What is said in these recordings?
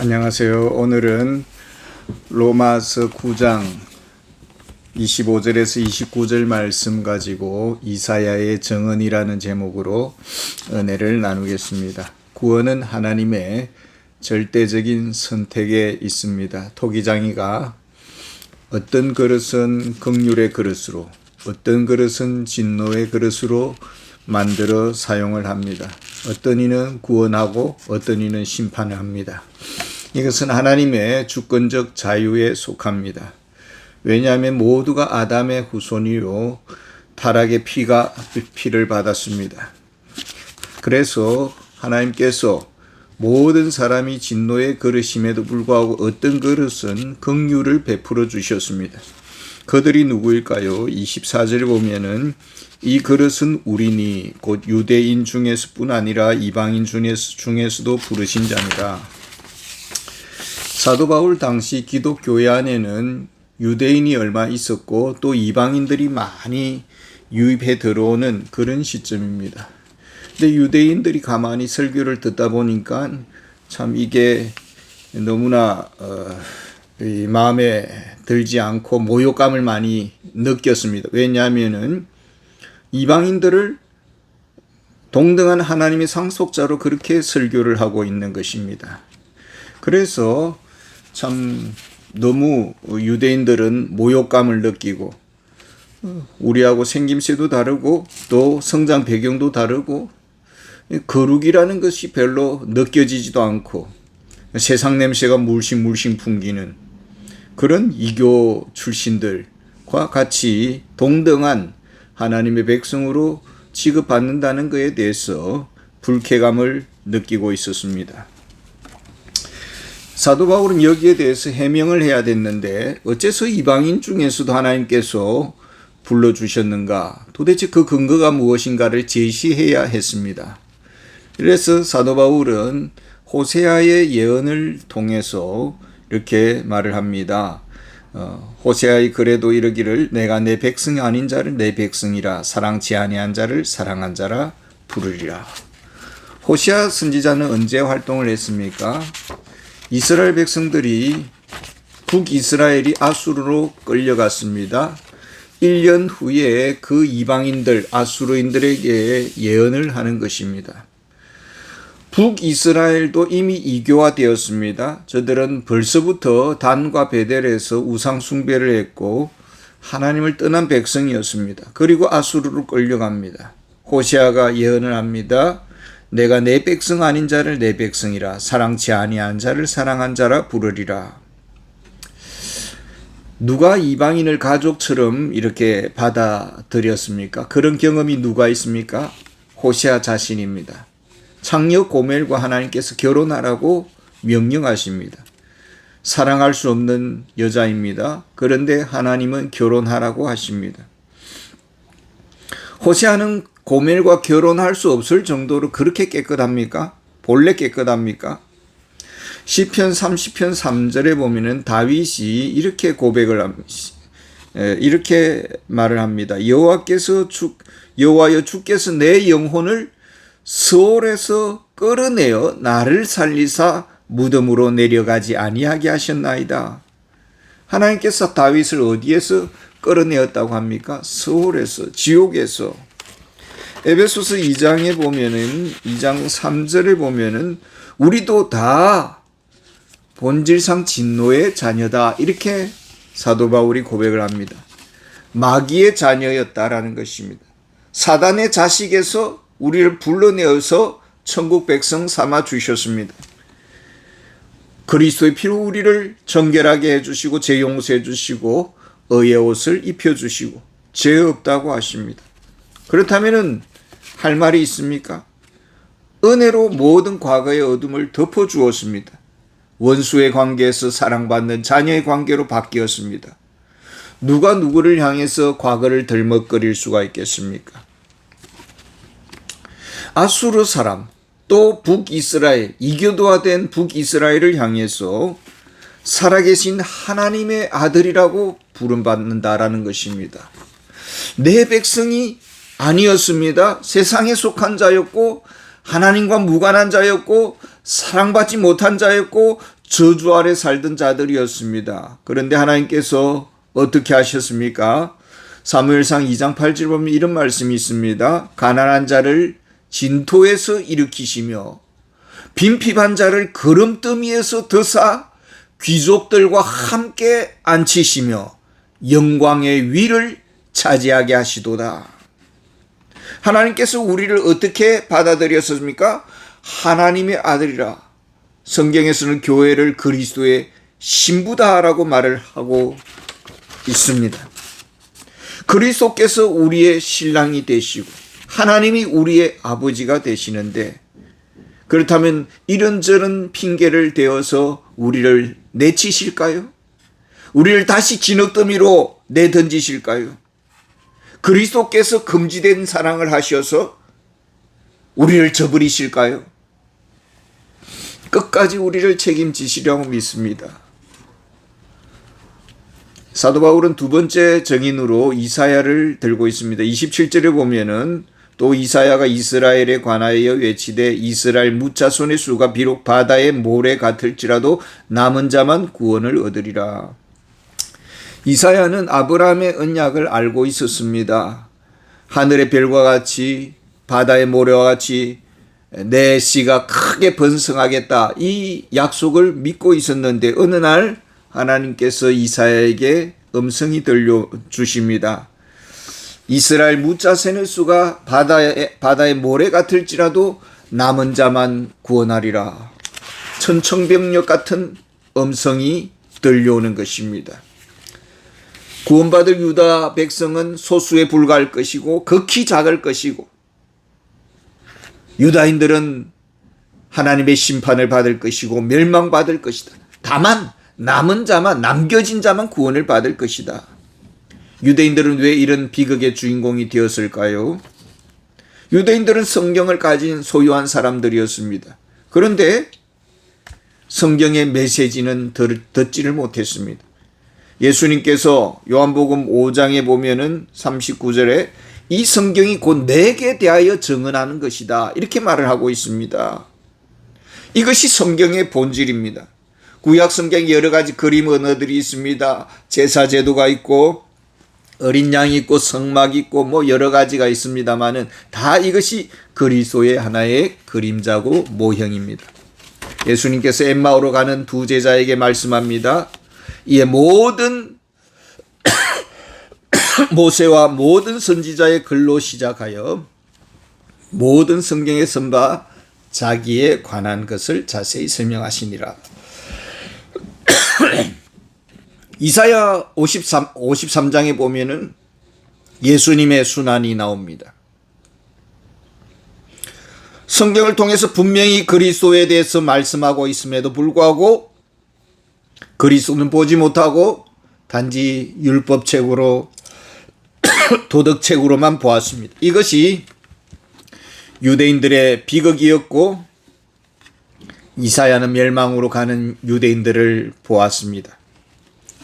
안녕하세요. 오늘은 로마서 9장 25절에서 29절 말씀 가지고 이사야의 정언이라는 제목으로 은혜를 나누겠습니다. 구원은 하나님의 절대적인 선택에 있습니다. 토기장이가 어떤 그릇은 긍휼의 그릇으로, 어떤 그릇은 진노의 그릇으로 만들어 사용을 합니다. 어떤 이는 구원하고 어떤 이는 심판을 합니다. 이것은 하나님의 주권적 자유에 속합니다. 왜냐하면 모두가 아담의 후손이요 타락의 피를 받았습니다. 그래서 하나님께서 모든 사람이 진노의 그릇임에도 불구하고 어떤 그릇은 긍휼을 베풀어 주셨습니다. 그들이 누구일까요? 24절에 보면은 이 그릇은 우리니 곧 유대인 중에서뿐 아니라 이방인 중에서도 부르신 자니라. 사도 바울 당시 기독교회 안에는 유대인이 얼마 있었고 또 이방인들이 많이 유입해 들어오는 그런 시점입니다. 근데 유대인들이 가만히 설교를 듣다 보니까 참 이게 너무나 마음에 들지 않고 모욕감을 많이 느꼈습니다. 왜냐하면은 이방인들을 동등한 하나님의 상속자로 그렇게 설교를 하고 있는 것입니다. 그래서 참 너무 유대인들은 모욕감을 느끼고 우리하고 생김새도 다르고 또 성장 배경도 다르고 거룩이라는 것이 별로 느껴지지도 않고 세상 냄새가 물씬 풍기는 그런 이교 출신들과 같이 동등한 하나님의 백성으로 취급받는다는 것에 대해서 불쾌감을 느끼고 있었습니다. 사도 바울은 여기에 대해서 해명을 해야 됐는데 어째서 이방인 중에서도 하나님께서 불러주셨는가? 도대체 그 근거가 무엇인가를 제시해야 했습니다. 그래서 사도 바울은 호세아의 예언을 통해서 이렇게 말을 합니다. 호세아의 글에도 이르기를 내가 내 백성이 아닌 자를 내 백성이라 사랑치 아니한 자를 사랑한 자라 부르리라. 호세아 선지자는 언제 활동을 했습니까? 이스라엘 백성들이 북이스라엘이 아수르로 끌려갔습니다. 1년 후에 그 이방인들 아수르인들에게 예언을 하는 것입니다. 북이스라엘도 이미 이교화되었습니다. 저들은 벌써부터 단과 베델에서 우상 숭배를 했고 하나님을 떠난 백성이었습니다. 그리고 아수르로 끌려갑니다. 호세아가 예언을 합니다. 내가 내 백성 아닌 자를 내 백성이라 사랑치 아니한 자를 사랑한 자라 부르리라. 누가 이방인을 가족처럼 이렇게 받아들였습니까? 그런 경험이 누가 있습니까? 호세아 자신입니다. 창녀 고멜과 하나님께서 결혼하라고 명령하십니다. 사랑할 수 없는 여자입니다. 그런데 하나님은 결혼하라고 하십니다. 호세아는 고멜과 결혼할 수 없을 정도로 그렇게 깨끗합니까? 본래 깨끗합니까? 시편 30편 3절에 보면은 다윗이 이렇게 고백을 합니다. 이렇게 말을 합니다. 여호와여 주께서 내 영혼을 스올에서 끌어내어 나를 살리사 무덤으로 내려가지 아니하게 하셨나이다. 하나님께서 다윗을 어디에서 끌어내었다고 합니까? 스올에서, 지옥에서. 에베소서 2장에 보면은 2장 3절에 보면은 우리도 다 본질상 진노의 자녀다. 이렇게 사도 바울이 고백을 합니다. 마귀의 자녀였다라는 것입니다. 사단의 자식에서 우리를 불러내어서 천국 백성 삼아 주셨습니다. 그리스도의 피로 우리를 정결하게 해주시고 죄 용서해 주시고 의의 옷을 입혀주시고 죄 없다고 하십니다. 그렇다면 할 말이 있습니까? 은혜로 모든 과거의 어둠을 덮어주었습니다. 원수의 관계에서 사랑받는 자녀의 관계로 바뀌었습니다. 누가 누구를 향해서 과거를 덜먹거릴 수가 있겠습니까? 아수르 사람 또 북이스라엘 이교도화된 북이스라엘을 향해서 살아계신 하나님의 아들이라고 부름받는다라는 것입니다. 내 백성이 아니었습니다. 세상에 속한 자였고 하나님과 무관한 자였고 사랑받지 못한 자였고 저주 아래 살던 자들이었습니다. 그런데 하나님께서 어떻게 하셨습니까? 사무엘상 2장 8절 보면 이런 말씀이 있습니다. 가난한 자를 진토에서 일으키시며 빈핍한 자를 거름더미에서 드사 귀족들과 함께 앉히시며 영광의 위를 차지하게 하시도다. 하나님께서 우리를 어떻게 받아들였습니까? 하나님의 아들이라. 성경에서는 교회를 그리스도의 신부다라고 말을 하고 있습니다. 그리스도께서 우리의 신랑이 되시고 하나님이 우리의 아버지가 되시는데, 그렇다면 이런저런 핑계를 대어서 우리를 내치실까요? 우리를 다시 진흙더미로 내던지실까요? 그리스도께서 금지된 사랑을 하셔서 우리를 저버리실까요? 끝까지 우리를 책임지시려고 믿습니다. 사도 바울은 두 번째 증인으로 이사야를 들고 있습니다. 27절에 보면은 또 이사야가 이스라엘에 관하여 외치되 이스라엘 무자손의 수가 비록 바다의 모래 같을지라도 남은 자만 구원을 얻으리라. 이사야는 아브라함의 언약을 알고 있었습니다. 하늘의 별과 같이 바다의 모래와 같이 내 씨가 크게 번성하겠다, 이 약속을 믿고 있었는데 어느 날 하나님께서 이사야에게 음성이 들려주십니다. 이스라엘 무자손의 수가 바다의 모래 같을지라도 남은 자만 구원하리라. 천청병력 같은 음성이 들려오는 것입니다. 구원받을 유다 백성은 소수에 불과할 것이고 극히 작을 것이고 유다인들은 하나님의 심판을 받을 것이고 멸망받을 것이다. 다만 남은 자만, 남겨진 자만 구원을 받을 것이다. 유대인들은 왜 이런 비극의 주인공이 되었을까요? 유대인들은 성경을 가진 소유한 사람들이었습니다. 그런데 성경의 메시지는 듣지를 못했습니다. 예수님께서 요한복음 5장에 보면은 39절에 이 성경이 곧 내게 대하여 증언하는 것이다, 이렇게 말을 하고 있습니다. 이것이 성경의 본질입니다. 구약 성경에 여러 가지 그림 언어들이 있습니다. 제사 제도가 있고 어린 양이 있고 성막이 있고 뭐 여러 가지가 있습니다만은 다 이것이 그리스도의 하나의 그림자고 모형입니다. 예수님께서 엠마오로 가는 두 제자에게 말씀합니다. 이에 모든 모세와 모든 선지자의 글로 시작하여 모든 성경에 쓴 바 자기에 관한 것을 자세히 설명하시니라. 이사야 53장에 보면은 예수님의 순환이 나옵니다. 성경을 통해서 분명히 그리스도에 대해서 말씀하고 있음에도 불구하고 그리스도는 보지 못하고 단지 율법책으로 도덕책으로만 보았습니다. 이것이 유대인들의 비극이었고 이사야는 멸망으로 가는 유대인들을 보았습니다.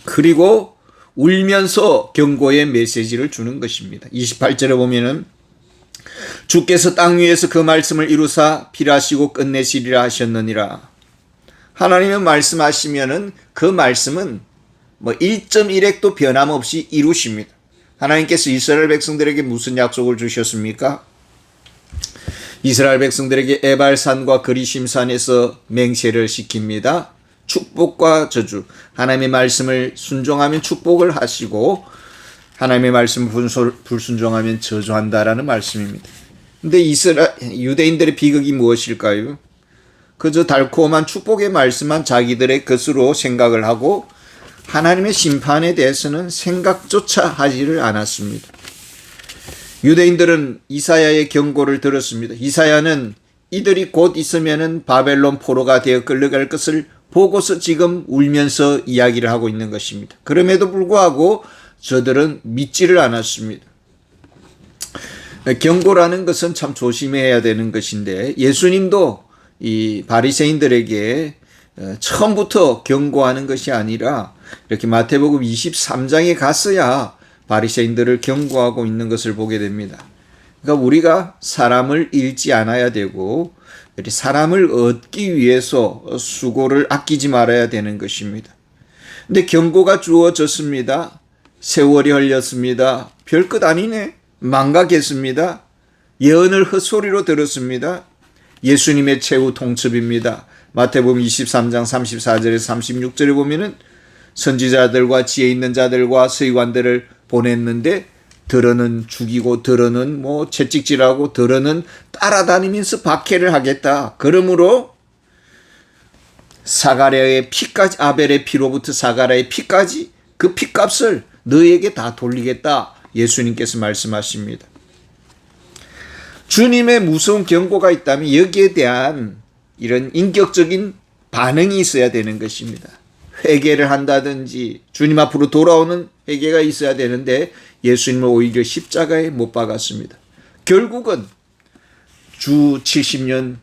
그리고 울면서 경고의 메시지를 주는 것입니다. 28절에 보면은 주께서 땅 위에서 그 말씀을 이루사 필하시고 끝내시리라 하셨느니라. 하나님은 말씀하시면은 그 말씀은 1.1핵도 변함없이 이루십니다. 하나님께서 이스라엘 백성들에게 무슨 약속을 주셨습니까? 이스라엘 백성들에게 에발산과 그리심산에서 맹세를 시킵니다. 축복과 저주, 하나님의 말씀을 순종하면 축복을 하시고 하나님의 말씀을 불순종하면 저주한다라는 말씀입니다. 근데 유대인들의 비극이 무엇일까요? 그저 달콤한 축복의 말씀만 자기들의 것으로 생각을 하고 하나님의 심판에 대해서는 생각조차 하지를 않았습니다. 유대인들은 이사야의 경고를 들었습니다. 이사야는 이들이 곧 있으면은 바벨론 포로가 되어 끌려갈 것을 보고서 지금 울면서 이야기를 하고 있는 것입니다. 그럼에도 불구하고 저들은 믿지를 않았습니다. 경고라는 것은 참 조심해야 되는 것인데 예수님도 이 바리새인들에게 처음부터 경고하는 것이 아니라 이렇게 마태복음 23장에 갔어야 바리새인들을 경고하고 있는 것을 보게 됩니다. 그러니까 우리가 사람을 읽지 않아야 되고 사람을 얻기 위해서 수고를 아끼지 말아야 되는 것입니다. 근데 경고가 주어졌습니다. 세월이 흘렸습니다. 별것 아니네. 망각했습니다. 예언을 헛소리로 들었습니다. 예수님의 최후 통첩입니다. 마태복음 23장 34절에서 36절에 보면은 선지자들과 지혜 있는 자들과 서기관들을 보냈는데 들어는 죽이고 들어는 채찍질하고 들어는 따라다니면서 박해를 하겠다. 그러므로 사가랴의 피까지, 아벨의 피로부터 사가랴의 피까지 그 피값을 너에게 다 돌리겠다. 예수님께서 말씀하십니다. 주님의 무서운 경고가 있다면 여기에 대한 이런 인격적인 반응이 있어야 되는 것입니다. 회개를 한다든지 주님 앞으로 돌아오는 회개가 있어야 되는데 예수님을 오히려 십자가에 못 박았습니다. 결국은 주 70년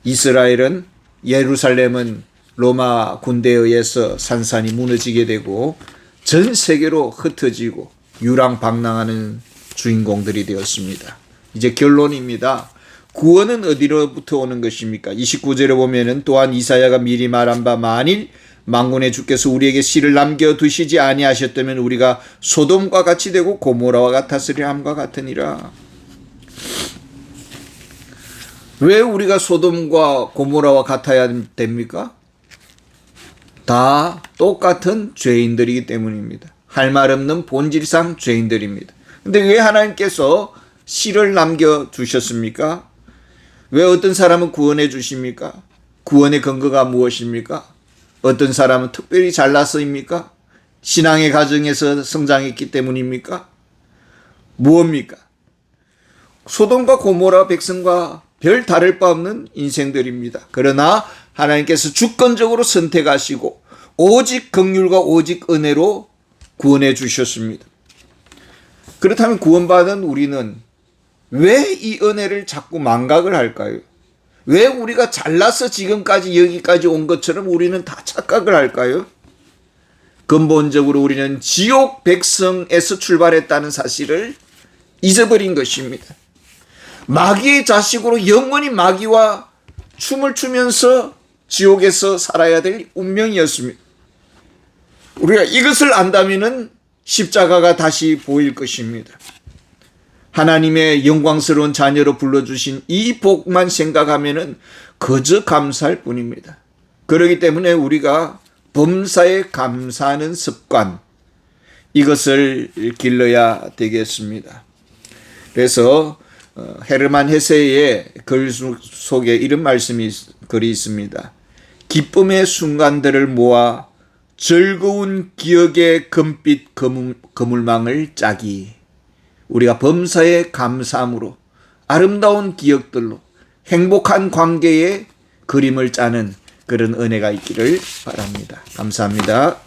이스라엘은, 예루살렘은 로마 군대에 의해서 산산이 무너지게 되고 전 세계로 흩어지고 유랑방랑하는 주인공들이 되었습니다. 이제 결론입니다. 구원은 어디로부터 오는 것입니까? 29절에 보면은 또한 이사야가 미리 말한 바 만일 만군의 주께서 우리에게 씨를 남겨두시지 아니하셨다면 우리가 소돔과 같이 되고 고모라와 같았으리 함과 같으니라. 왜 우리가 소돔과 고모라와 같아야 됩니까? 다 똑같은 죄인들이기 때문입니다. 할 말 없는 본질상 죄인들입니다. 근데 왜 하나님께서 씨를 남겨두셨습니까? 왜 어떤 사람은 구원해 주십니까? 구원의 근거가 무엇입니까? 어떤 사람은 특별히 잘나서입니까? 신앙의 가정에서 성장했기 때문입니까? 무엇입니까? 소돔과 고모라 백성과 별 다를 바 없는 인생들입니다. 그러나 하나님께서 주권적으로 선택하시고 오직 긍휼과 오직 은혜로 구원해 주셨습니다. 그렇다면 구원받은 우리는 왜 이 은혜를 자꾸 망각을 할까요? 왜 우리가 잘나서 지금까지 여기까지 온 것처럼 우리는 다 착각을 할까요? 근본적으로 우리는 지옥 백성에서 출발했다는 사실을 잊어버린 것입니다. 마귀의 자식으로 영원히 마귀와 춤을 추면서 지옥에서 살아야 될 운명이었습니다. 우리가 이것을 안다면은 십자가가 다시 보일 것입니다. 하나님의 영광스러운 자녀로 불러주신 이 복만 생각하면은 그저 감사할 뿐입니다. 그렇기 때문에 우리가 범사에 감사하는 습관, 이것을 길러야 되겠습니다. 그래서 헤르만 헤세의 글 속에 이런 글이 있습니다. 기쁨의 순간들을 모아 즐거운 기억의 금빛 그물망을 짜기. 우리가 범사에 감사함으로 아름다운 기억들로 행복한 관계의 그림을 짜는 그런 은혜가 있기를 바랍니다. 감사합니다.